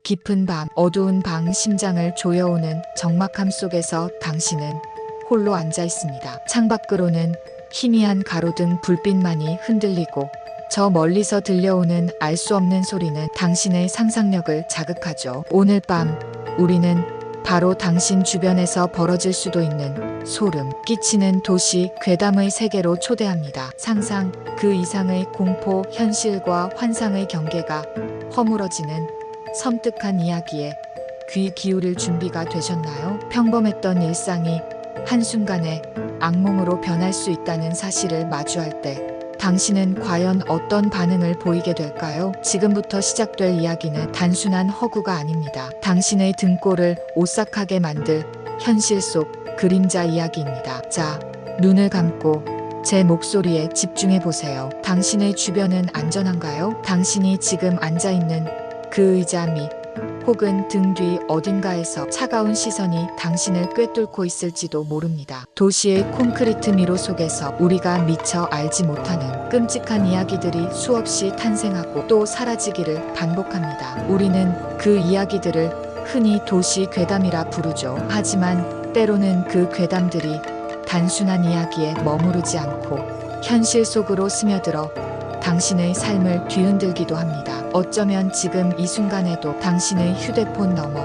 깊은 밤, 어두운 방, 심장을 조여오는 적막함 속에서 당신은 홀로 앉아 있습니다. 창밖으로는 희미한 가로등 불빛만이 흔들리고 저 멀리서 들려오는 알 수 없는 소리는 당신의 상상력을 자극하죠. 오늘 밤 우리는 바로 당신 주변에서 벌어질 수도 있는 소름 끼치는 도시 괴담의 세계로 초대합니다. 상상 그 이상의 공포, 현실과 환상의 경계가 허물어지는 섬뜩한 이야기에 귀 기울일 준비가 되셨나요? 평범했던 일상이 한순간에 악몽으로 변할 수 있다는 사실을 마주할 때 당신은 과연 어떤 반응을 보이게 될까요? 지금부터 시작될 이야기는 단순한 허구가 아닙니다. 당신의 등골을 오싹하게 만들 현실 속 그림자 이야기입니다. 자, 눈을 감고 제 목소리에 집중해 보세요. 당신의 주변은 안전한가요? 당신이 지금 앉아 있는 그 의자 밑 혹은 등 뒤 어딘가에서 차가운 시선이 당신을 꿰뚫고 있을지도 모릅니다. 도시의 콘크리트 미로 속에서 우리가 미처 알지 못하는 끔찍한 이야기들이 수없이 탄생하고 또 사라지기를 반복합니다. 우리는 그 이야기들을 흔히 도시 괴담이라 부르죠. 하지만 때로는 그 괴담들이 단순한 이야기에 머무르지 않고 현실 속으로 스며들어 당신의 삶을 뒤흔들기도 합니다. 어쩌면 지금 이 순간에도 당신의 휴대폰 너머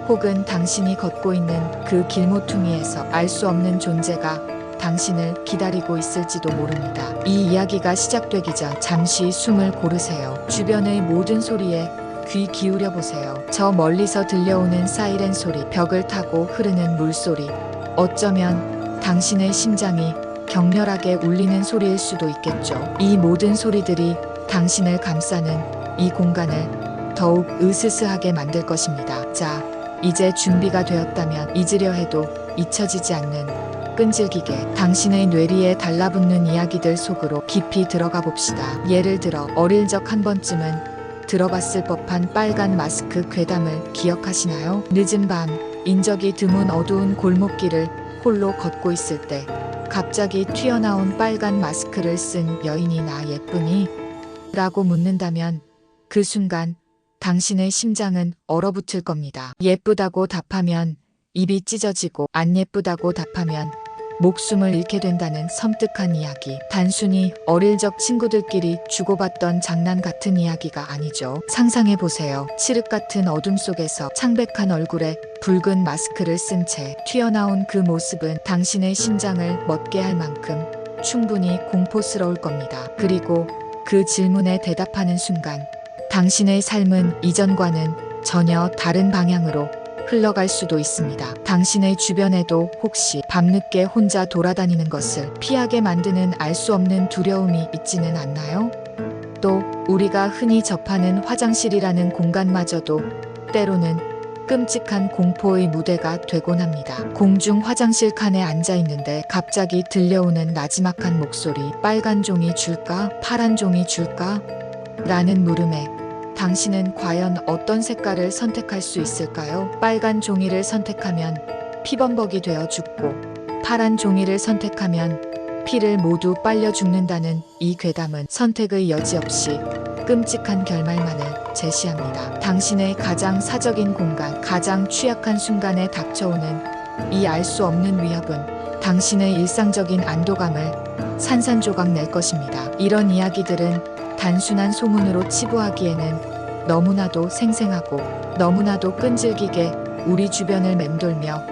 혹은 당신이 걷고 있는 그 길모퉁이에서 알 수 없는 존재가 당신을 기다리고 있을지도 모릅니다. 이 이야기가 시작되기 전 잠시 숨을 고르세요. 주변의 모든 소리에 귀 기울여 보세요. 저 멀리서 들려오는 사이렌 소리, 벽을 타고 흐르는 물소리, 어쩌면 당신의 심장이 격렬하게 울리는 소리일 수도 있겠죠. 이 모든 소리들이 당신을 감싸는 이 공간을 더욱 으스스하게 만들 것입니다. 자, 이제 준비가 되었다면 잊으려 해도 잊혀지지 않는 끈질기게 당신의 뇌리에 달라붙는 이야기들 속으로 깊이 들어가 봅시다. 예를 들어 어릴 적 한 번쯤은 들어봤을 법한 빨간 마스크 괴담을 기억하시나요? 늦은 밤, 인적이 드문 어두운 골목길을 홀로 걷고 있을 때 갑자기 튀어나온 빨간 마스크를 쓴 여인이 나 예쁘니? 라고 묻는다면 그 순간 당신의 심장은 얼어붙을 겁니다. 예쁘다고 답하면 입이 찢어지고 안 예쁘다고 답하면 목숨을 잃게 된다는 섬뜩한 이야기. 단순히 어릴 적 친구들끼리 주고받던 장난 같은 이야기가 아니죠. 상상해 보세요. 칠흑 같은 어둠 속에서 창백한 얼굴에 붉은 마스크를 쓴 채 튀어나온 그 모습은 당신의 심장을 멎게 할 만큼 충분히 공포스러울 겁니다. 그리고 그 질문에 대답하는 순간 당신의 삶은 이전과는 전혀 다른 방향으로 흘러갈 수도 있습니다. 당신의 주변에도 혹시 밤늦게 혼자 돌아다니는 것을 피하게 만드는 알 수 없는 두려움이 있지는 않나요? 또 우리가 흔히 접하는 화장실이라는 공간마저도 때로는 끔찍한 공포의 무대가 되곤 합니다. 공중 화장실 칸에 앉아 있는데 갑자기 들려오는 나지막한 목소리, 빨간 종이 줄까? 파란 종이 줄까? 라는 물음에 당신은 과연 어떤 색깔을 선택할 수 있을까요? 빨간 종이를 선택하면 피범벅이 되어 죽고 파란 종이를 선택하면 피를 모두 빨려 죽는다는 이 괴담은 선택의 여지 없이 끔찍한 결말만을 제시합니다. 당신의 가장 사적인 공간, 가장 취약한 순간에 닥쳐오는 이 알 수 없는 위협은 당신의 일상적인 안도감을 산산조각 낼 것입니다. 이런 이야기들은 단순한 소문으로 치부하기에는 너무나도 생생하고 너무나도 끈질기게 우리 주변을 맴돌며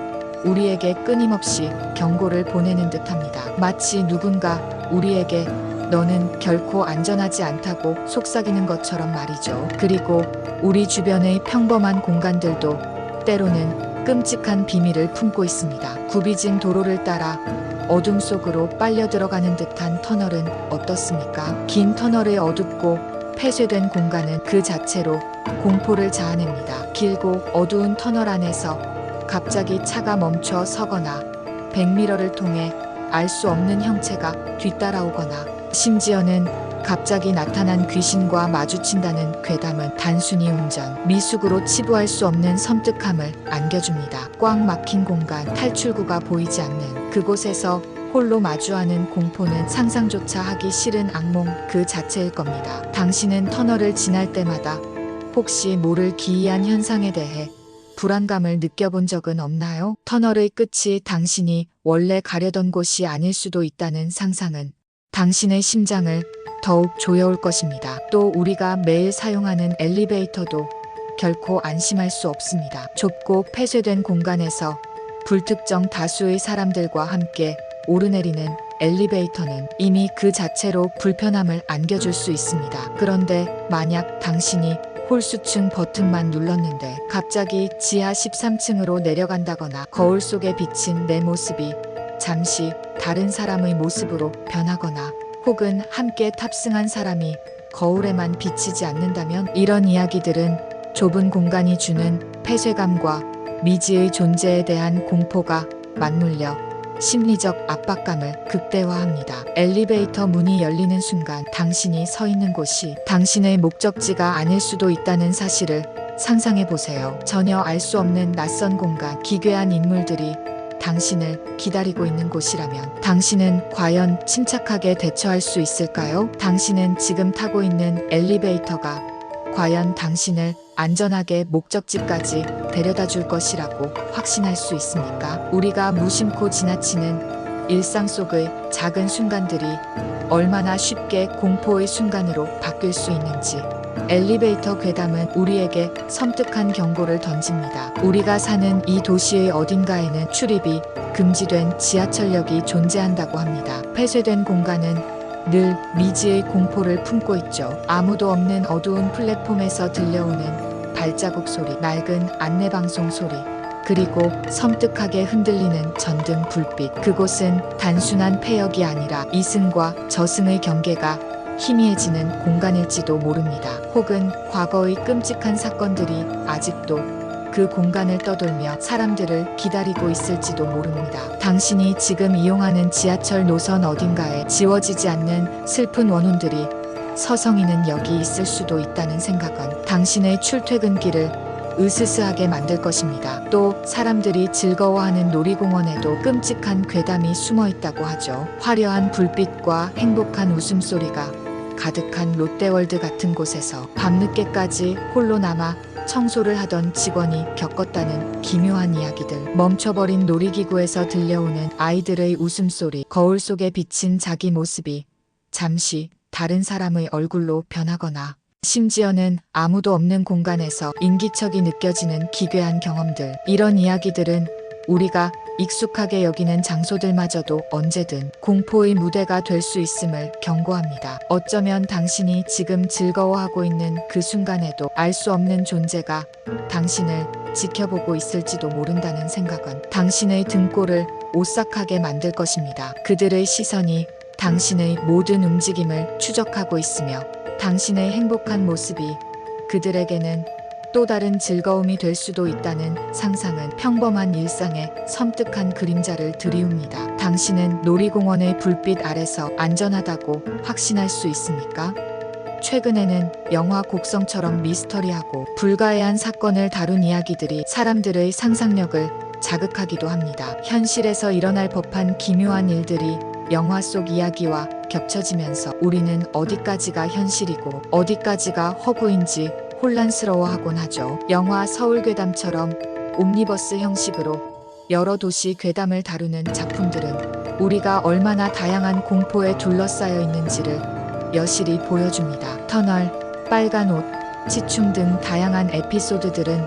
우리에게 끊임없이 경고를 보내는 듯합니다. 마치 누군가 우리에게 너는 결코 안전하지 않다고 속삭이는 것처럼 말이죠. 그리고 우리 주변의 평범한 공간들도 때로는 끔찍한 비밀을 품고 있습니다. 굽이진 도로를 따라 어둠 속으로 빨려 들어가는 듯한 터널은 어떻습니까? 긴 터널의 어둡고 폐쇄된 공간은 그 자체로 공포를 자아냅니다. 길고 어두운 터널 안에서 갑자기 차가 멈춰 서거나 백미러를 통해 알 수 없는 형체가 뒤따라오거나 심지어는 갑자기 나타난 귀신과 마주친다는 괴담은 단순히 운전, 미숙으로 치부할 수 없는 섬뜩함을 안겨줍니다. 꽉 막힌 공간, 탈출구가 보이지 않는 그곳에서 홀로 마주하는 공포는 상상조차 하기 싫은 악몽 그 자체일 겁니다. 당신은 터널을 지날 때마다 혹시 모를 기이한 현상에 대해 불안감을 느껴본 적은 없나요? 터널의 끝이 당신이 원래 가려던 곳이 아닐 수도 있다는 상상은 당신의 심장을 더욱 조여올 것입니다. 또 우리가 매일 사용하는 엘리베이터도 결코 안심할 수 없습니다. 좁고 폐쇄된 공간에서 불특정 다수의 사람들과 함께 오르내리는 엘리베이터는 이미 그 자체로 불편함을 안겨줄 수 있습니다. 그런데 만약 당신이 홀수층 버튼만 눌렀는데 갑자기 지하 13층으로 내려간다거나 거울 속에 비친 내 모습이 잠시 다른 사람의 모습으로 변하거나 혹은 함께 탑승한 사람이 거울에만 비치지 않는다면 이런 이야기들은 좁은 공간이 주는 폐쇄감과 미지의 존재에 대한 공포가 맞물려 심리적 압박감을 극대화합니다. 엘리베이터 문이 열리는 순간 당신이 서 있는 곳이 당신의 목적지가 아닐 수도 있다는 사실을 상상해 보세요. 전혀 알 수 없는 낯선 공간, 기괴한 인물들이 당신을 기다리고 있는 곳이라면 당신은 과연 침착하게 대처할 수 있을까요? 당신은 지금 타고 있는 엘리베이터가 과연 당신을 안전하게 목적지까지 데려다 줄 것이라고 확신할 수 있습니까? 우리가 무심코 지나치는 일상 속의 작은 순간들이 얼마나 쉽게 공포의 순간으로 바뀔 수 있는지 엘리베이터 괴담은 우리에게 섬뜩한 경고를 던집니다. 우리가 사는 이 도시의 어딘가에는 출입이 금지된 지하철역이 존재한다고 합니다. 폐쇄된 공간은 늘 미지의 공포를 품고 있죠. 아무도 없는 어두운 플랫폼에서 들려오는 발자국 소리, 낡은 안내방송 소리, 그리고 섬뜩하게 흔들리는 전등 불빛. 그곳은 단순한 폐역이 아니라 이승과 저승의 경계가 희미해지는 공간일지도 모릅니다. 혹은 과거의 끔찍한 사건들이 아직도 그 공간을 떠돌며 사람들을 기다리고 있을지도 모릅니다. 당신이 지금 이용하는 지하철 노선 어딘가에 지워지지 않는 슬픈 원혼들이 서성이는 여기 있을 수도 있다는 생각은 당신의 출퇴근길을 으스스하게 만들 것입니다. 또 사람들이 즐거워하는 놀이공원에도 끔찍한 괴담이 숨어 있다고 하죠. 화려한 불빛과 행복한 웃음소리가 가득한 롯데월드 같은 곳에서 밤늦게까지 홀로 남아 청소를 하던 직원이 겪었다는 기묘한 이야기들. 멈춰버린 놀이기구에서 들려오는 아이들의 웃음소리, 거울 속에 비친 자기 모습이 잠시 다른 사람의 얼굴로 변하거나 심지어는 아무도 없는 공간에서 인기척이 느껴지는 기괴한 경험들. 이런 이야기들은 우리가 익숙하게 여기는 장소들마저도 언제든 공포의 무대가 될 수 있음을 경고합니다. 어쩌면 당신이 지금 즐거워하고 있는 그 순간에도 알 수 없는 존재가 당신을 지켜보고 있을지도 모른다는 생각은 당신의 등골을 오싹하게 만들 것입니다. 그들의 시선이 당신의 모든 움직임을 추적하고 있으며 당신의 행복한 모습이 그들에게는 또 다른 즐거움이 될 수도 있다는 상상은 평범한 일상에 섬뜩한 그림자를 드리웁니다. 당신은 놀이공원의 불빛 아래서 안전하다고 확신할 수 있습니까? 최근에는 영화 곡성처럼 미스터리하고 불가해한 사건을 다룬 이야기들이 사람들의 상상력을 자극하기도 합니다. 현실에서 일어날 법한 기묘한 일들이 영화 속 이야기와 겹쳐지면서 우리는 어디까지가 현실이고 어디까지가 허구인지 혼란스러워하곤 하죠. 영화 서울괴담처럼 옴니버스 형식으로 여러 도시 괴담을 다루는 작품들은 우리가 얼마나 다양한 공포에 둘러싸여 있는지를 여실히 보여줍니다. 터널, 빨간 옷, 치춤 등 다양한 에피소드들은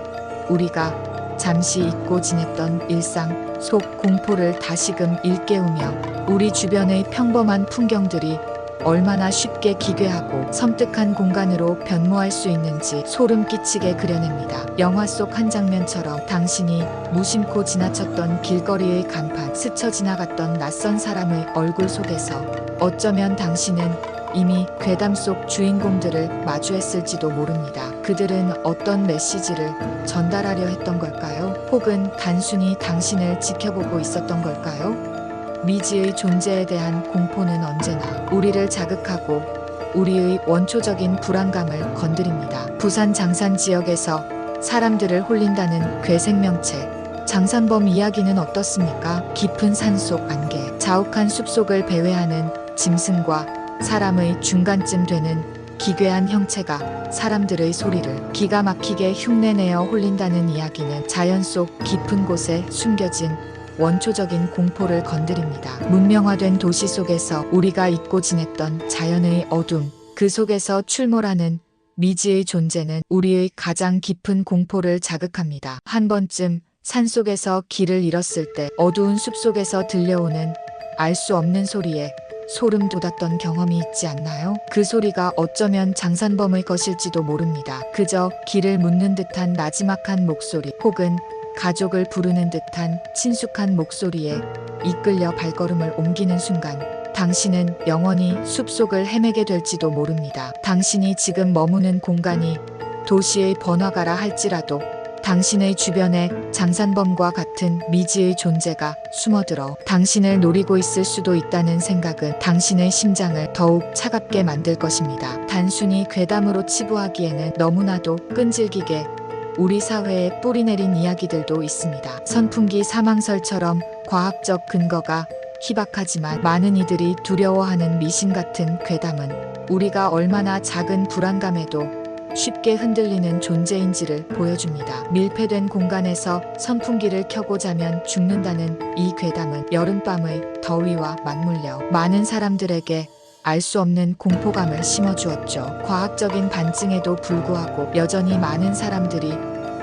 우리가 잠시 잊고 지냈던 일상 속 공포를 다시금 일깨우며 우리 주변의 평범한 풍경들이 얼마나 쉽게 기괴하고 섬뜩한 공간으로 변모할 수 있는지 소름 끼치게 그려냅니다. 영화 속 한 장면처럼 당신이 무심코 지나쳤던 길거리의 간판, 스쳐 지나갔던 낯선 사람의 얼굴 속에서 어쩌면 당신은 이미 괴담 속 주인공들을 마주했을지도 모릅니다. 그들은 어떤 메시지를 전달하려 했던 걸까요? 혹은 단순히 당신을 지켜보고 있었던 걸까요? 미지의 존재에 대한 공포는 언제나 우리를 자극하고 우리의 원초적인 불안감을 건드립니다. 부산 장산 지역에서 사람들을 홀린다는 괴생명체, 장산범 이야기는 어떻습니까? 깊은 산속 안개, 자욱한 숲속을 배회하는 짐승과 사람의 중간쯤 되는 기괴한 형체가 사람들의 소리를 기가 막히게 흉내내어 홀린다는 이야기는 자연 속 깊은 곳에 숨겨진 원초적인 공포를 건드립니다. 문명화된 도시 속에서 우리가 잊고 지냈던 자연의 어둠, 그 속에서 출몰하는 미지의 존재는 우리의 가장 깊은 공포를 자극합니다. 한 번쯤 산속에서 길을 잃었을 때 어두운 숲속에서 들려오는 알 수 없는 소리에 소름 돋았던 경험이 있지 않나요? 그 소리가 어쩌면 장산범의 것일지도 모릅니다. 그저 길을 묻는 듯한 나지막한 목소리, 혹은 가족을 부르는 듯한 친숙한 목소리에 이끌려 발걸음을 옮기는 순간 당신은 영원히 숲속을 헤매게 될지도 모릅니다. 당신이 지금 머무는 공간이 도시의 번화가라 할지라도 당신의 주변에 장산범과 같은 미지의 존재가 숨어들어 당신을 노리고 있을 수도 있다는 생각은 당신의 심장을 더욱 차갑게 만들 것입니다. 단순히 괴담으로 치부하기에는 너무나도 끈질기게 우리 사회에 뿌리내린 이야기들도 있습니다. 선풍기 사망설처럼 과학적 근거가 희박하지만 많은 이들이 두려워하는 미신 같은 괴담은 우리가 얼마나 작은 불안감에도 쉽게 흔들리는 존재인지를 보여줍니다. 밀폐된 공간에서 선풍기를 켜고 자면 죽는다는 이 괴담은 여름밤의 더위와 맞물려 많은 사람들에게 알 수 없는 공포감을 심어주었죠. 과학적인 반증에도 불구하고 여전히 많은 사람들이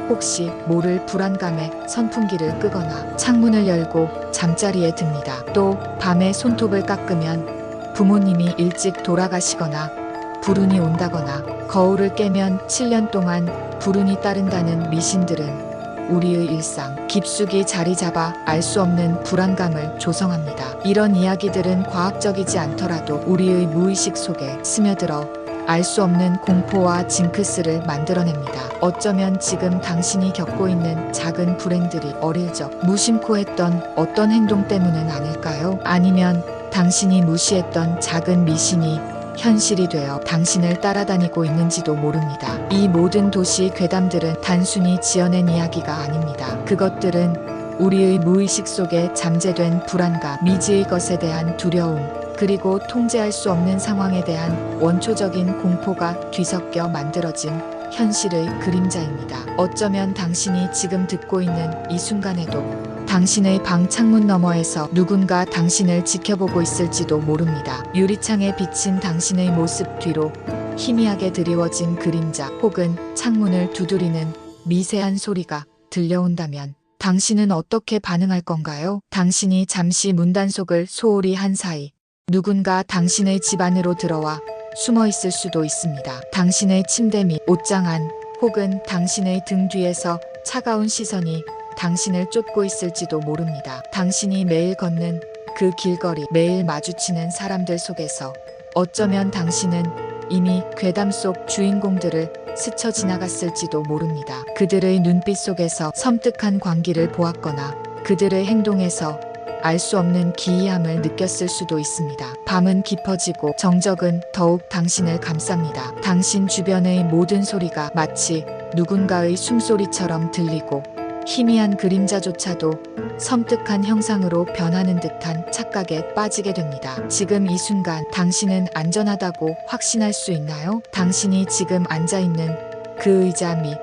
혹시 모를 불안감에 선풍기를 끄거나 창문을 열고 잠자리에 듭니다. 또 밤에 손톱을 깎으면 부모님이 일찍 돌아가시거나 불운이 온다거나 거울을 깨면 7년 동안 불운이 따른다는 미신들은 우리의 일상 깊숙이 자리 잡아 알 수 없는 불안감을 조성합니다. 이런 이야기들은 과학적이지 않더라도 우리의 무의식 속에 스며들어 알 수 없는 공포와 징크스를 만들어냅니다. 어쩌면 지금 당신이 겪고 있는 작은 불행들이 어릴 적 무심코 했던 어떤 행동 때문은 아닐까요? 아니면 당신이 무시했던 작은 미신이 현실이 되어 당신을 따라다니고 있는지도 모릅니다. 이 모든 도시 괴담들은 단순히 지어낸 이야기가 아닙니다. 그것들은 우리의 무의식 속에 잠재된 불안감, 미지의 것에 대한 두려움, 그리고 통제할 수 없는 상황에 대한 원초적인 공포가 뒤섞여 만들어진 현실의 그림자입니다. 어쩌면 당신이 지금 듣고 있는 이 순간에도 당신의 방 창문 너머에서 누군가 당신을 지켜보고 있을지도 모릅니다. 유리창에 비친 당신의 모습 뒤로 희미하게 드리워진 그림자, 혹은 창문을 두드리는 미세한 소리가 들려온다면 당신은 어떻게 반응할 건가요? 당신이 잠시 문단속을 소홀히 한 사이 누군가 당신의 집 안으로 들어와 숨어 있을 수도 있습니다. 당신의 침대 및 옷장 안, 혹은 당신의 등 뒤에서 차가운 시선이 당신을 쫓고 있을지도 모릅니다. 당신이 매일 걷는 그 길거리, 매일 마주치는 사람들 속에서 어쩌면 당신은 이미 괴담 속 주인공들을 스쳐 지나갔을지도 모릅니다. 그들의 눈빛 속에서 섬뜩한 광기를 보았거나 그들의 행동에서 알 수 없는 기이함을 느꼈을 수도 있습니다. 밤은 깊어지고 정적은 더욱 당신을 감쌉니다. 당신 주변의 모든 소리가 마치 누군가의 숨소리처럼 들리고 희미한 그림자조차도 섬뜩한 형상으로 변하는 듯한 착각에 빠지게 됩니다. 지금 이 순간 당신은 안전하다고 확신할 수 있나요? 당신이 지금 앉아있는 그 의자 밑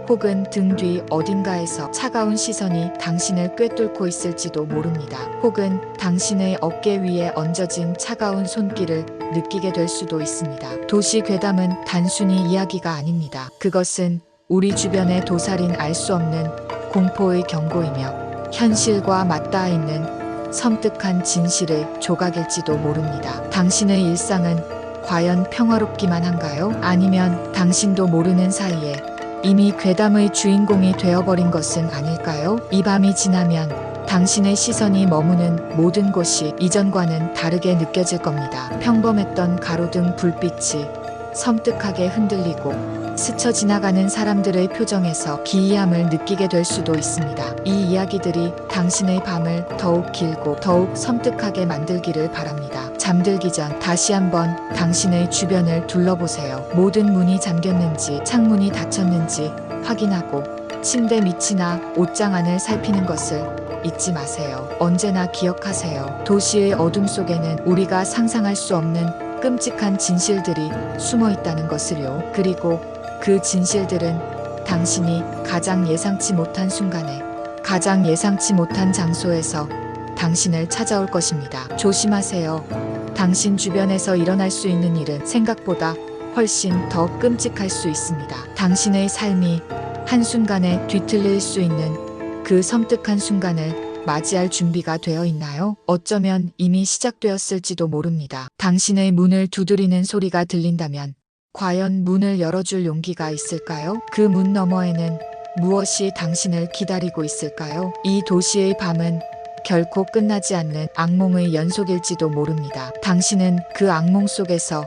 혹은 등 뒤 어딘가에서 차가운 시선이 당신을 꿰뚫고 있을지도 모릅니다. 혹은 당신의 어깨 위에 얹어진 차가운 손길을 느끼게 될 수도 있습니다. 도시 괴담은 단순히 이야기가 아닙니다. 그것은 우리 주변에 도사린 알 수 없는 공포의 경고이며 현실과 맞닿아 있는 섬뜩한 진실의 조각일지도 모릅니다. 당신의 일상은 과연 평화롭기만 한가요? 아니면 당신도 모르는 사이에 이미 괴담의 주인공이 되어버린 것은 아닐까요? 이 밤이 지나면 당신의 시선이 머무는 모든 곳이 이전과는 다르게 느껴질 겁니다. 평범했던 가로등 불빛이 섬뜩하게 흔들리고 스쳐 지나가는 사람들의 표정에서 기이함을 느끼게 될 수도 있습니다. 이 이야기들이 당신의 밤을 더욱 길고 더욱 섬뜩하게 만들기를 바랍니다. 잠들기 전 다시 한번 당신의 주변을 둘러보세요. 모든 문이 잠겼는지 창문이 닫혔는지 확인하고 침대 밑이나 옷장 안을 살피는 것을 잊지 마세요. 언제나 기억하세요. 도시의 어둠 속에는 우리가 상상할 수 없는 끔찍한 진실들이 숨어 있다는 것을요. 그리고 그 진실들은 당신이 가장 예상치 못한 순간에, 가장 예상치 못한 장소에서 당신을 찾아올 것입니다. 조심하세요. 당신 주변에서 일어날 수 있는 일은 생각보다 훨씬 더 끔찍할 수 있습니다. 당신의 삶이 한순간에 뒤틀릴 수 있는 그 섬뜩한 순간을 맞이할 준비가 되어 있나요? 어쩌면 이미 시작되었을지도 모릅니다. 당신의 문을 두드리는 소리가 들린다면 과연 문을 열어줄 용기가 있을까요? 그 문 너머에는 무엇이 당신을 기다리고 있을까요? 이 도시의 밤은 결코 끝나지 않는 악몽의 연속일지도 모릅니다. 당신은 그 악몽 속에서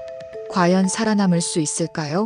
과연 살아남을 수 있을까요?